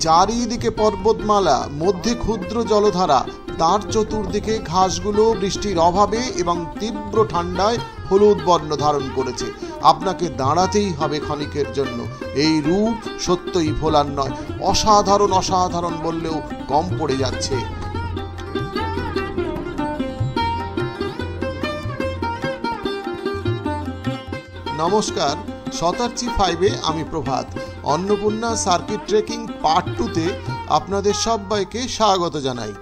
চারিদিকে পর্বতমালা, মধ্যে ক্ষুদ্র জলধারা, তার চতুর্দিকে ঘাসগুলো বৃষ্টির অভাবে এবং তীব্র ঠান্ডায় হলুদ বর্ণ ধারণ করেছে। আপনাকে দাঁড়াতেই হবে ক্ষণিকের জন্য। এই রূপ সত্যই ভোলার নয়। অসাধারণ, অসাধারণ বললেও কম পড়ে যাচ্ছে। নমস্কার, শতার্চি 5-এ আমি প্রভাত। অন্নপূর্ণা সার্কিট ট্রেকিং পার্ট 2-তে আপনাদের সবাইকে স্বাগত জানাই।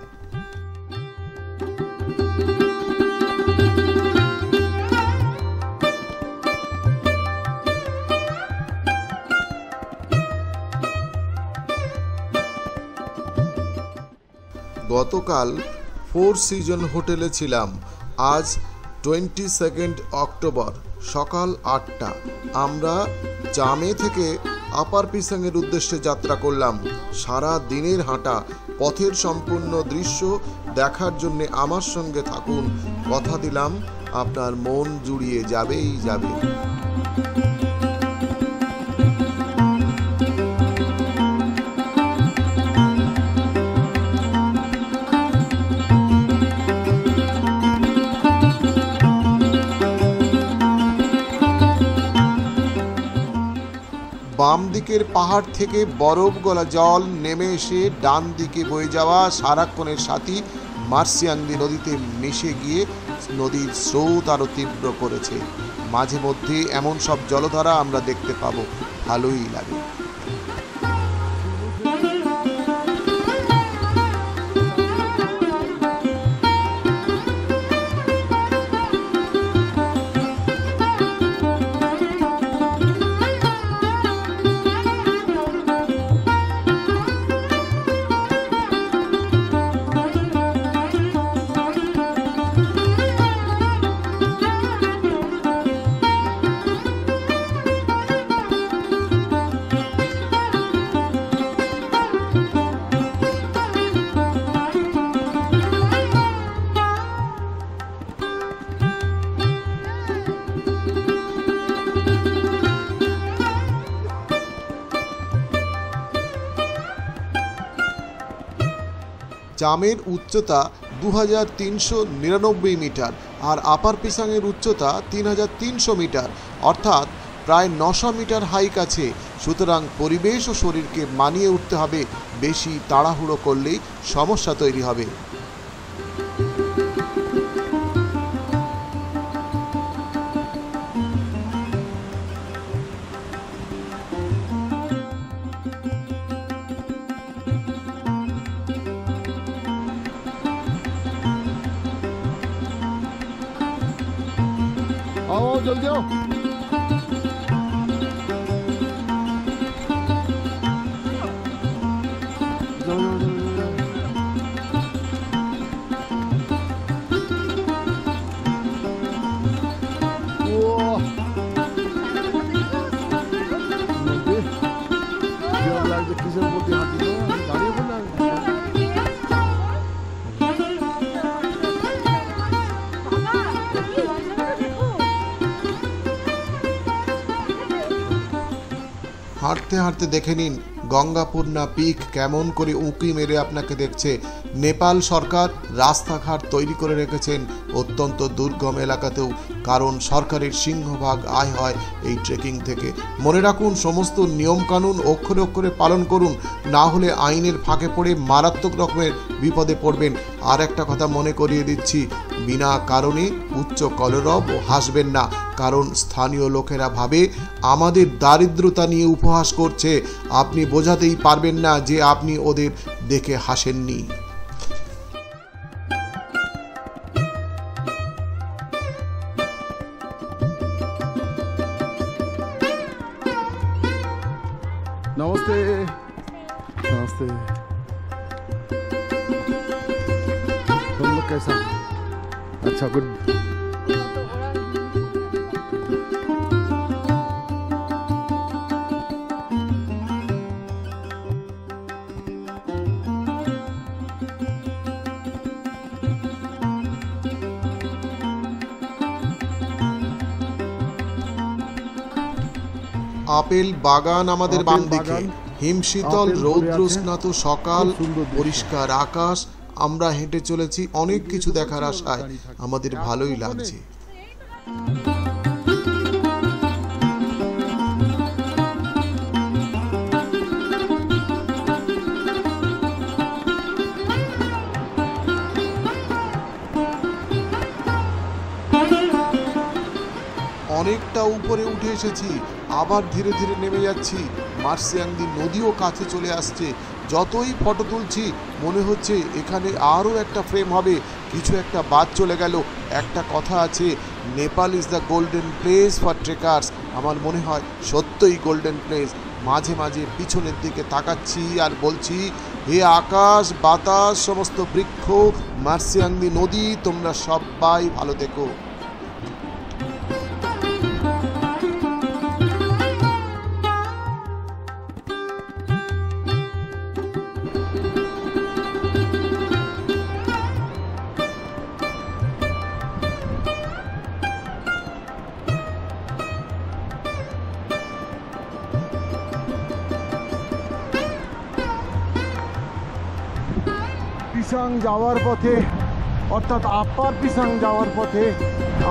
গতকাল 4 সিজন হোটেলে ছিলাম। আজ 22 অক্টোবর সকাল 8টা। আমরা জামে থেকে আপার পিসাংয়ের উদ্দেশ্যে যাত্রা করলাম। সারা দিনের হাঁটা, পথের সম্পূর্ণ দৃশ্য দেখার জন্য আমার সঙ্গে থাকুন। কথা দিলাম আপনার মন জুড়িয়ে যাবেই যাবে। বাম দিকের পাহাড় থেকে বরফ গলা জল নেমে এসে ডান দিকে বয়ে যাওয়া সারাক্ষণের সাথী মার্সিয়াংদি নদীতে মিশে গিয়ে নদীর স্রোত আরও তীব্র করেছে। মাঝে মধ্যে এমন সব জলধারা আমরা দেখতে পাবো, ভালোই লাগে। জামের উচ্চতা 2399 মিটার আর আপার পিসাংয়ের উচ্চতা 3300 মিটার, অর্থাৎ প্রায় 900 মিটার হাইক আছে। সুতরাং পরিবেশ ও শরীরকে মানিয়ে উঠতে হবে। বেশি তাড়াহুড়ো করলেই সমস্যা তৈরি হবে। आओ जल्दी आओ। হাঁটতে হাঁটতে দেখে নিন গঙ্গাপূর্ণা পিক কেমন করে উঁকি মেরে আপনাকে দেখছে। নেপাল সরকার রাস্তাঘাট তৈরি করে রেখেছেন অত্যন্ত দুর্গম এলাকাতেও, কারণ সরকারের সিংহভাগ আয় হয় এই ট্রেকিং থেকে। মনে রাখুন, সমস্ত নিয়মকানুন অক্ষরে অক্ষরে পালন করুন, না হলে আইনের ফাঁকে পড়ে মারাত্মক রকমের বিপদে পড়বেন। আর একটা কথা মনে করিয়ে দিচ্ছি, বিনা কারণে উচ্চ কলরব ও হাসবেন না, কারণ স্থানীয় লোকেরা ভাবে আমাদের দারিদ্রতা নিয়ে উপহাস করছে। আপনি বোঝাতেই পারবেন না যে আপনি ওদের দেখে হাসেননি। नमस्ते नमस्ते। तुम लोग कैसा? अच्छा, गुड। আপেল বাগান আমাদের আপেল বাম দিকে, বাগান, হিমশীতল আপেল ধরে রৌদ্রস্নাত আছে। সকাল, খুব সুন্দর দৃশ্য। পরিষ্কার আকাশ। আমরা হেঁটে চলেছি অনেক কিছু দেখার আশায়, আমাদের ভালোই লাগছে। অনেকটা উপরে উঠে এসেছি, আবার ধীরে ধীরে নেমে যাচ্ছি। মার্সিয়াংদি নদীও কাছে চলে আসছে। যতই ফটো তুলছি মনে হচ্ছে এখানে আরও একটা ফ্রেম হবে, কিছু একটা বাদ চলে গেল। একটা কথা আছে, Nepal is the golden place for trekkers. আমার মনে হয় সত্যই গোল্ডেন প্লেস। মাঝে মাঝে পিছনের দিকে তাকাচ্ছি আর বলছি, হে আকাশ বাতাস সমস্ত বৃক্ষ, মার্সিয়াংদি নদী, তোমরা সবাই ভালো থেকো। পিসাং যাওয়ার পথে, অর্থাৎ আপার পিসাং যাওয়ার পথে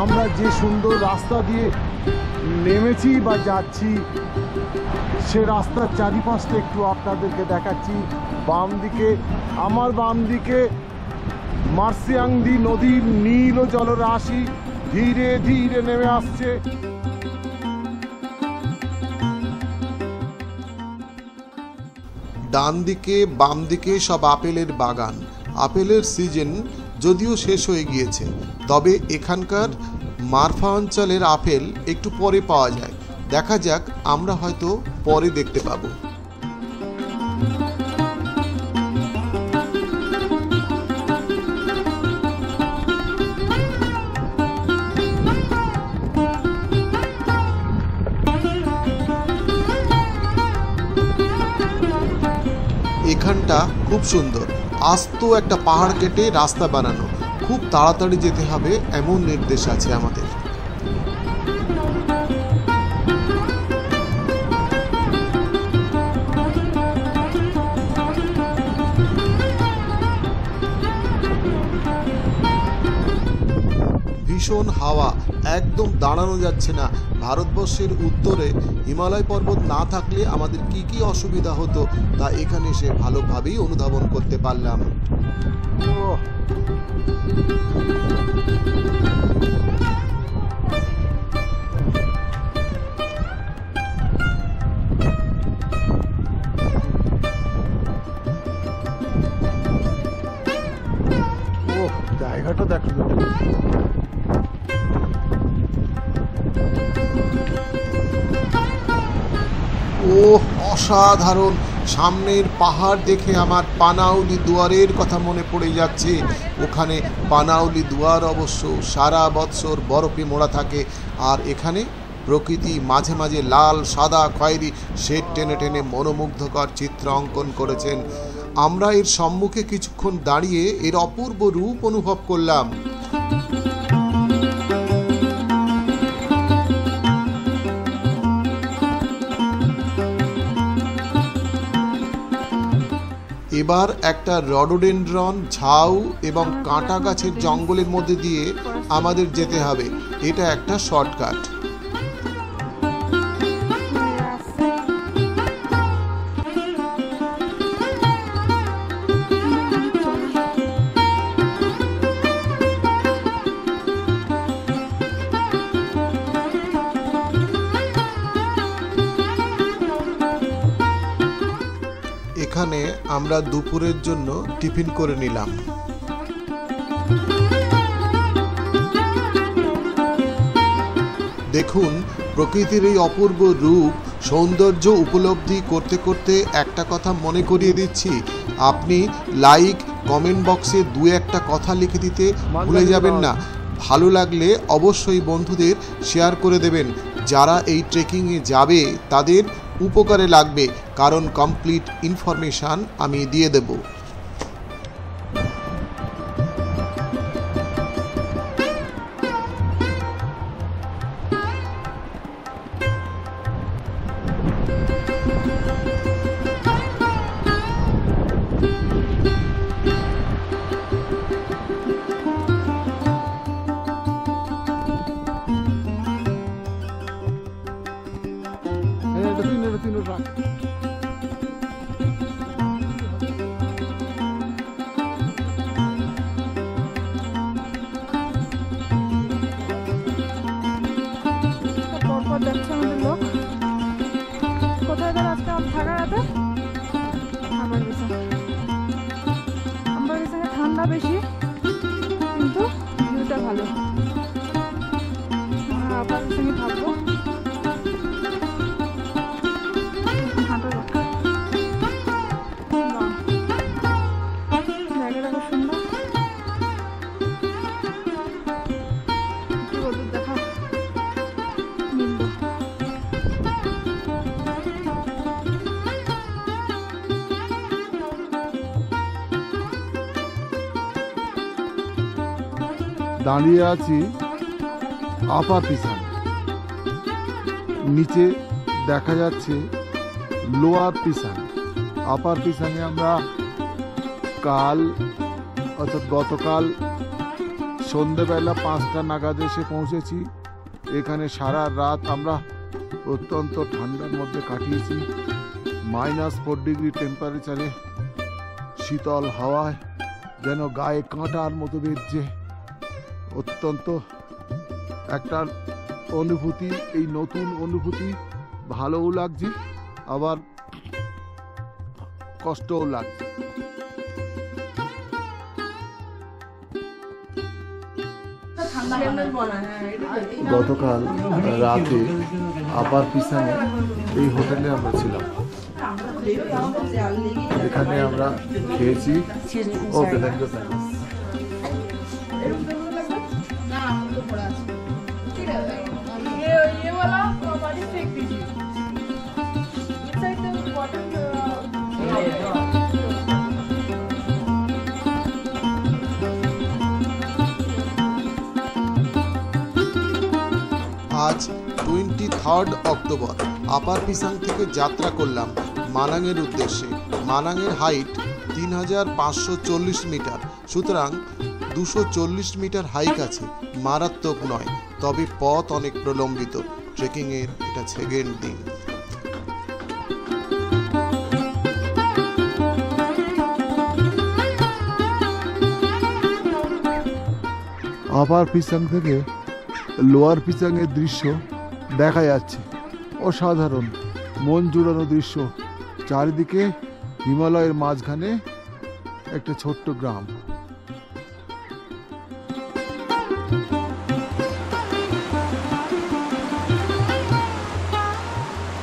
আমরা যে সুন্দর রাস্তা দিয়ে নেমেছি বা যাচ্ছি, সে রাস্তার চারিপাশটা একটু আপনাদেরকে দেখাচ্ছি। বাম দিকে, আমার বাম দিকে মার্সিয়াংদি নদীর নীল জলরাশি ধীরে ধীরে নেমে আসছে। ডান দিকে বাম দিকে সব আপেলের বাগান। আপেলের সিজন যদিও শেষ হয়ে গিয়েছে, তবে এখানকার মারফা অঞ্চলের আপেল একটু পরে পাওয়া যায়। দেখা যাক, আমরা হয়তো পরে দেখতে পাবো। এখানটা খুব সুন্দর, আস্ত একটা পাহাড় কেটে রাস্তা বানানো। খুব তাড়াতাড়ি যেতে হবে এমন নির্দেশ আছে আমাদের। ভীষণ হাওয়া, একদম দাঁড়ানো যাচ্ছে না। ভারতবর্ষের উত্তরে হিমালয় পর্বত না থাকলে আমাদের কি কি অসুবিধা হতো তা এখানে এসে ভালোভাবেই অনুধাবন করতে পারলাম। ওহ, ওহ, জায়গাটা দেখো। ও অসাধারণ! সামনের পাহাড় দেখে আমার পানাউলি দুয়ারের কথা মনে পড়ে যাচ্ছে। ওখানে পানাউলি দুয়ার অবশ্য সারা বৎসর বরফে মোড়া থাকে, আর এখানে প্রকৃতি মাঝে মাঝে লাল সাদা খয়েরি শেড টেনে টেনে মনোমুগ্ধকর চিত্র অঙ্কন করেছেন। আমরা এর সম্মুখে কিছুক্ষণ দাঁড়িয়ে এর অপূর্ব রূপ অনুভব করলাম। এবার একটা রডোডেনড্রন, ঝাউ এবং কাঁটা গাছের জঙ্গলের মধ্যে দিয়ে আমাদের যেতে হবে। এটা একটা শর্টকাট। এখানে আমরা দুপুরের জন্য টিফিন করে নিলাম। দেখুন প্রকৃতির এই অপূর্ব রূপ সৌন্দর্য উপলব্ধি করতে করতে একটা কথা মনে করিয়ে দিচ্ছি, আপনি লাইক কমেন্ট বক্সে দু একটা কথা লিখে দিতে ভুলে যাবেন না। ভালো লাগলে অবশ্যই বন্ধুদের শেয়ার করে দেবেন। যারা এই ট্রেকিংয়ে যাবে তাদের উপকারে লাগবে, কারণ কমপ্লিট ইনফরমেশান আমি দিয়ে দেব। তুই রাখ। পরপর যাচ্ছে আমাদের লোক। কোথায় গেল আজকে আমার থাকা রাতে? আবার গেছে। আমার গেছে ঠান্ডা বেশি, কিন্তু ভিউটা ভালো। আবার সঙ্গে থাকবো। হাঁটা যাক। জায়গাটা খুব সুন্দর। রোদের দেখা মিলল। দাঁড়িয়ে আছি আপার পিছন, নিচে দেখা যাচ্ছে লোয়ার পিছন। আপার পিছনে আমরা গতকাল সন্ধেবেলা 5টা নাগাদ এসে পৌঁছেছি। এখানে সারা রাত আমরা অত্যন্ত ঠান্ডার মধ্যে কাটিয়েছি। -4 ডিগ্রি টেম্পারেচারে, শীতল হাওয়ায় যেন গায়ে কাঁটার মতো বেজছে। অত্যন্ত একটা অনুভূতি, এই নতুন অনুভূতি। ভালোও লাগছে, আবার কষ্টও লাগছে। গতকাল রাতে আপার পিছনে এই হোটেলে আমরা ছিলাম। এখানে আমরা খেয়েছি। ওকে, থ্যাংক ইউ। আজ 23 অক্টোবর আপার পিসাং থেকে যাত্রা করলাম মানাংয়ের উদ্দেশ্যে। মানাংয়ের হাইট 3540 মিটার, সুতরাং 240 মিটার হাইক আছে। মারাত্মক নয়, তবে পথ অনেক প্রলম্বিত। ট্রেকিংয়ের এটা 2nd দিন। আপার পিছন থেকে লোয়ার পিছনের দৃশ্য দেখা যাচ্ছে। অসাধারণ, মন জুড়ানো দৃশ্য। চারিদিকে হিমালয়ের মাঝখানে একটা ছোট্ট গ্রাম।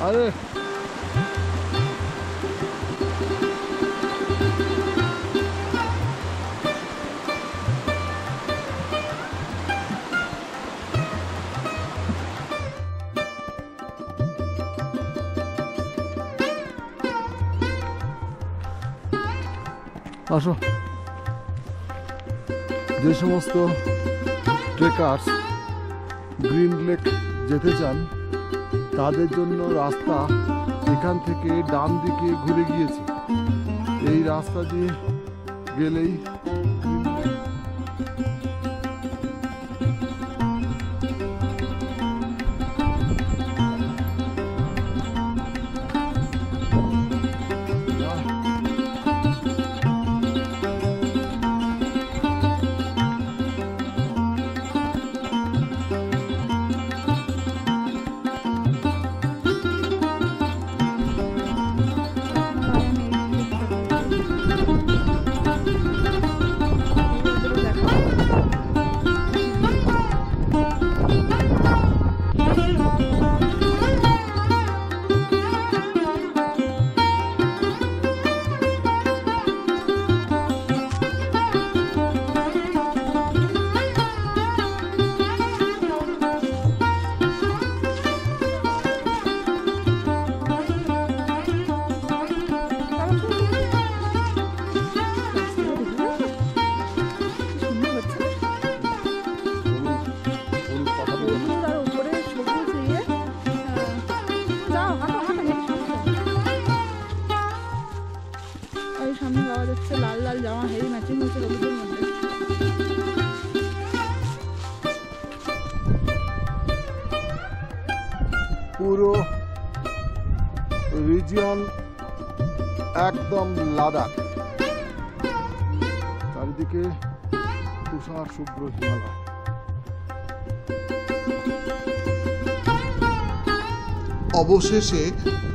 আরে আসো, যে সমস্ত ট্রেকার্স গ্রিন লেক যেতে চান তাদের জন্য রাস্তা এখান থেকে ডান দিকে ঘুরে গিয়েছে। এই রাস্তা দিয়ে গেলেই পুরো রিজিয়ন একদম লাদাখ, চারিদিকে তুষার শুভ্র হিমালয়। অবশেষে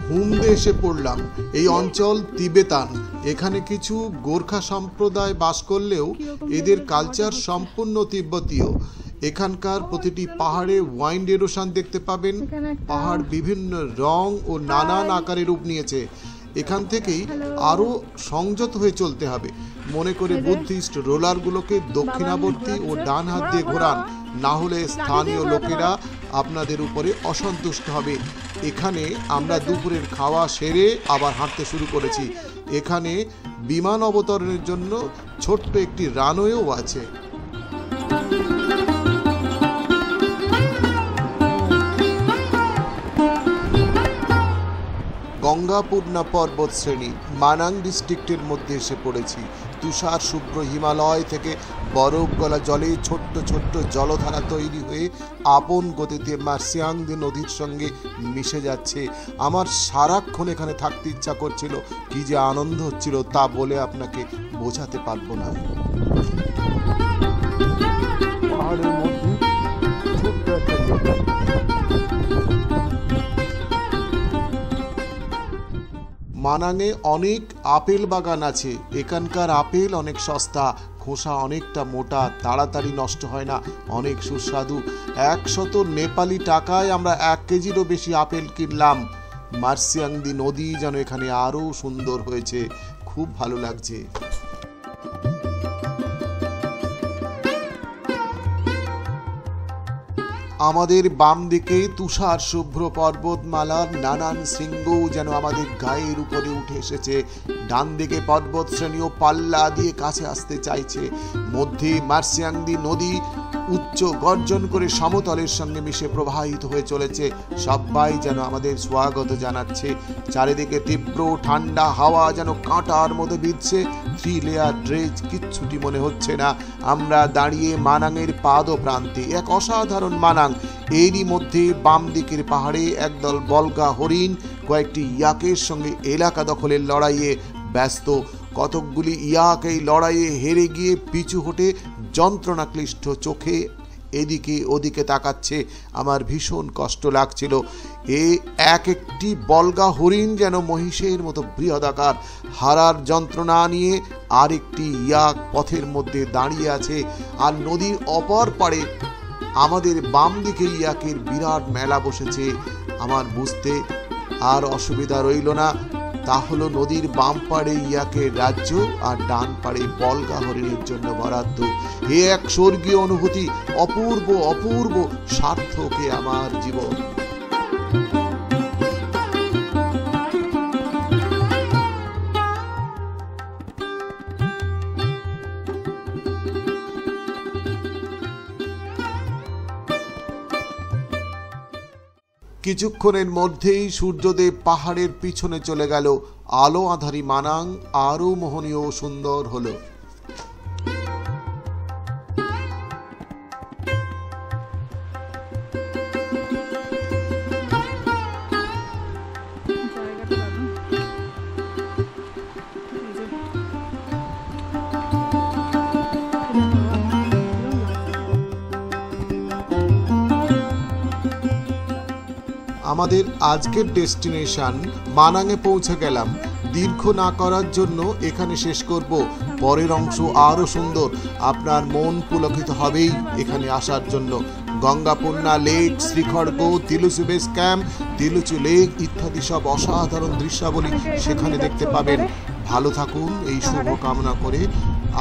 হুমদে এসে পড়লাম। এই অঞ্চল তিবেতান। এখানে কিছু গোর্খা সম্প্রদায় বাস করলেও এদের কালচার সম্পূর্ণ তিব্বতীয়। এখানকার প্রতিটি পাহাড়ে ওয়াইন্ড এরোশন দেখতে পাবেন। পাহাড় বিভিন্ন রং ও নানান আকারে রূপ নিয়েছে। এখান থেকেই আরও সংযত হয়ে চলতে হবে। মনে করে বুদ্ধিস্ট রোলারগুলোকে দক্ষিণাবর্তী ও ডান হাত দিয়ে ঘোরান, না হলে স্থানীয় লোকেরা আপনাদের উপরে অসন্তুষ্ট হবে। এখানে আমরা দুপুরের খাওয়া সেরে আবার হাঁটতে শুরু করেছি। এখানে বিমান অবতরণের জন্য ছোট্ট একটি রানওয়েও আছে। গঙ্গাপূর্ণা পর্বত শ্রেণী মানাং ডিস্ট্রিক্টের মধ্যে এসে পড়েছি। তুষার শুভ্র হিমালয় থেকে বরফ গলা জলে ছোট্ট ছোট্ট জলধারা তৈরি হয়ে আপন গতিতে মার্সিয়াংদি নদীর সঙ্গে মিশে যাচ্ছে। আমার সারাক্ষণ এখানে থাকতে ইচ্ছা করছিল। কি যে আনন্দ হচ্ছিল তা বলে আপনাকে বোঝাতে পারবো না। পাহাড়ের মধ্যে ছোট্ট একটা মানাঙে অনেক আপেল বাগান আছে। এখানকার আপেল অনেক সস্তা, খোসা অনেকটা মোটা, তাড়াতাড়ি নষ্ট হয় না, অনেক সুস্বাদু। 100 নেপালি টাকায় আমরা 1 কেজিরও বেশি আপেল কিনলাম। মার্সিয়াংদি নদী যেন এখানে আরও সুন্দর হয়েছে, খুব ভালো লাগছে। আমাদের বাম দিকে তুষার শুভ্র পর্বতমালার নানান শৃঙ্গ যেন আমাদের গায়ের উপরে উঠে এসেছে। ডান দিকে পর্বত শ্রেণীও পাল্লা দিয়ে কাছে আসতে চাইছে। মধ্যে মার্সিয়াংদি নদী উচ্চ গর্জন করে সমতলের সঙ্গে মিশে প্রবাহিত হয়ে চলেছে। সবাই যেন আমাদের স্বাগত জানাচ্ছে। চারিদিকে তীব্র ঠান্ডা হাওয়া যেন কাঁটার মতো বিঁধছে। 3 লেয়ার ড্রেস কিচ্ছুটি মনে হচ্ছে না। আমরা দাঁড়িয়ে মানাঙের পাদ প্রান্তে, এক অসাধারণ মানাং। এরই মধ্যে বাম দিকের পাহাড়ে একদল বলগা হরিণ কয়েকটি ইয়াকের সঙ্গে এলাকা দখলের লড়াইয়ে ব্যস্ত। কতকগুলি ইয়াক এই লড়াইয়ে হেরে গিয়ে পিছু হটে যন্ত্রণাক্লিষ্ট চোখে এদিকে ওদিকে তাকাচ্ছে। আমার ভীষণ কষ্ট লাগছিল। একটি বলগা হরিণ যেন মহিষের মতো বৃহদাকার, হারার যন্ত্রণা নিয়ে আরেকটি ইয়াক পথের মধ্যে দাঁড়িয়ে আছে। আর নদীর অপর পাড়ে আমাদের বাম দিকে ইয়াকের বিরাট মেলা বসেছে। আমার বুঝতে আর অসুবিধা রইল না। তা হলো নদীর বাম পাড়ে ইয়াকের রাজ্য আর ডান পাড়ে বলগা হরিণের জন্য বরাদ্দ। এ এক স্বর্গীয় অনুভূতি, অপূর্ব অপূর্ব, সার্থকে আমার জীবন। কিছুক্ষণের মধ্যেই সূর্যদেব পাহাড়ের পিছনে চলে গেল। আলো আঁধারি মানাং আরও মোহনীয় ও সুন্দর হলো। আমাদের আজকের ডেস্টিনেশন মানাঙে পৌঁছে গেলাম। দীর্ঘ না করার জন্য এখানে শেষ করব। পরের অংশ আরও সুন্দর। আপনার মন পুলকিত হবেই এখানে আসার জন্য। গঙ্গাপূর্ণা লেক, শ্রীখড়গ, তিলুচু বেস ক্যাম্প, তিলুচু লেক ইত্যাদি সব অসাধারণ দৃশ্যাবলী সেখানে দেখতে পাবেন। ভালো থাকুন এই শুভ কামনা করে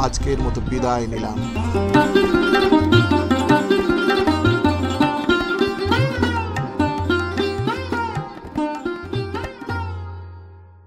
আজকের মতো বিদায় নিলাম।